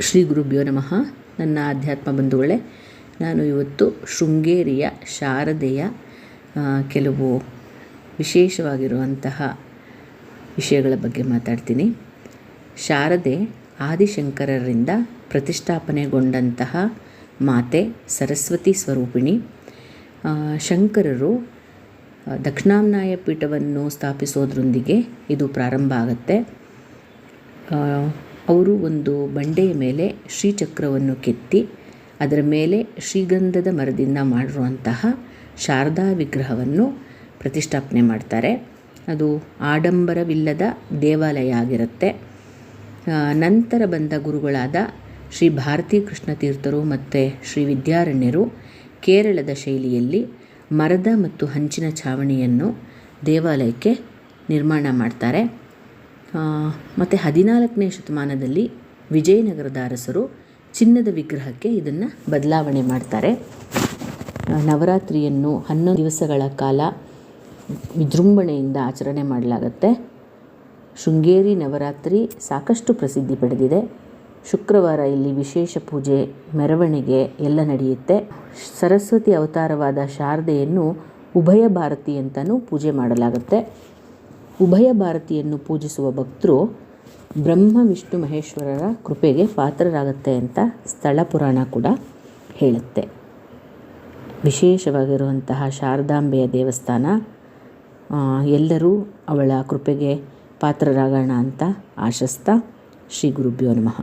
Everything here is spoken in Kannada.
ಶ್ರೀ ಗುರುಭ್ಯೋ ನಮಃ. ನನ್ನ ಆಧ್ಯಾತ್ಮ ಬಂಧುಗಳೇ, ನಾನು ಇವತ್ತು ಶೃಂಗೇರಿಯ ಶಾರದೆಯ ಕೆಲವು ವಿಶೇಷವಾಗಿರುವಂತಹ ವಿಷಯಗಳ ಬಗ್ಗೆ ಮಾತಾಡ್ತೀನಿ. ಶಾರದೆ ಆದಿಶಂಕರರಿಂದ ಪ್ರತಿಷ್ಠಾಪನೆಗೊಂಡಂತಹ ಮಾತೆ, ಸರಸ್ವತಿ ಸ್ವರೂಪಿಣಿ. ಶಂಕರರು ದಕ್ಷಿಣಾಮ್ನಾಯ ಪೀಠವನ್ನು ಸ್ಥಾಪಿಸೋದ್ರೊಂದಿಗೆ ಇದು ಪ್ರಾರಂಭ ಆಗುತ್ತೆ. ಅವರು ಒಂದು ಬಂಡೆಯ ಮೇಲೆ ಶ್ರೀಚಕ್ರವನ್ನು ಕೆತ್ತಿ ಅದರ ಮೇಲೆ ಶ್ರೀಗಂಧದ ಮರದಿಂದ ಮಾಡಿರುವಂತಹ ಶಾರದಾ ವಿಗ್ರಹವನ್ನು ಪ್ರತಿಷ್ಠಾಪನೆ ಮಾಡ್ತಾರೆ. ಅದು ಆಡಂಬರವಿಲ್ಲದ ದೇವಾಲಯ ಆಗಿರುತ್ತೆ. ನಂತರ ಬಂದ ಗುರುಗಳಾದ ಶ್ರೀ ಭಾರತೀ ಕೃಷ್ಣ ತೀರ್ಥರು ಮತ್ತು ಶ್ರೀ ವಿದ್ಯಾರಣ್ಯರು ಕೇರಳದ ಶೈಲಿಯಲ್ಲಿ ಮರದ ಮತ್ತು ಹಂಚಿನ ಛಾವಣಿಯನ್ನು ದೇವಾಲಯಕ್ಕೆ ನಿರ್ಮಾಣ ಮಾಡ್ತಾರೆ. ಮತ್ತು 14ನೇ ಶತಮಾನದಲ್ಲಿ ವಿಜಯನಗರದ ಅರಸರು ಚಿನ್ನದ ವಿಗ್ರಹಕ್ಕೆ ಇದನ್ನು ಬದಲಾವಣೆ ಮಾಡ್ತಾರೆ. ನವರಾತ್ರಿಯನ್ನು 11 ದಿವಸಗಳ ಕಾಲ ವಿಜೃಂಭಣೆಯಿಂದ ಆಚರಣೆ ಮಾಡಲಾಗುತ್ತೆ. ಶೃಂಗೇರಿ ನವರಾತ್ರಿ ಸಾಕಷ್ಟು ಪ್ರಸಿದ್ಧಿ ಪಡೆದಿದೆ. ಶುಕ್ರವಾರ ಇಲ್ಲಿ ವಿಶೇಷ ಪೂಜೆ, ಮೆರವಣಿಗೆ ಎಲ್ಲ ನಡೆಯುತ್ತೆ. ಸರಸ್ವತಿ ಅವತಾರವಾದ ಶಾರದೆಯನ್ನು ಉಭಯ ಭಾರತಿ ಅಂತಲೂ ಪೂಜೆ ಮಾಡಲಾಗುತ್ತೆ. ಉಭಯ ಭಾರತಿಯನ್ನು ಪೂಜಿಸುವ ಭಕ್ತರು ಬ್ರಹ್ಮ ವಿಷ್ಣು ಮಹೇಶ್ವರರ ಕೃಪೆಗೆ ಪಾತ್ರರಾಗುತ್ತೆ ಅಂತ ಸ್ಥಳ ಪುರಾಣ ಕೂಡ ಹೇಳುತ್ತೆ. ವಿಶೇಷವಾಗಿರುವಂತಹ ಶಾರದಾಂಬೆಯ ದೇವಸ್ಥಾನ, ಎಲ್ಲರೂ ಅವಳ ಕೃಪೆಗೆ ಪಾತ್ರರಾಗೋಣ ಅಂತ ಆಶಿಸ್ತಾ ಶ್ರೀ ಗುರುಭ್ಯೋ ನಮಃ.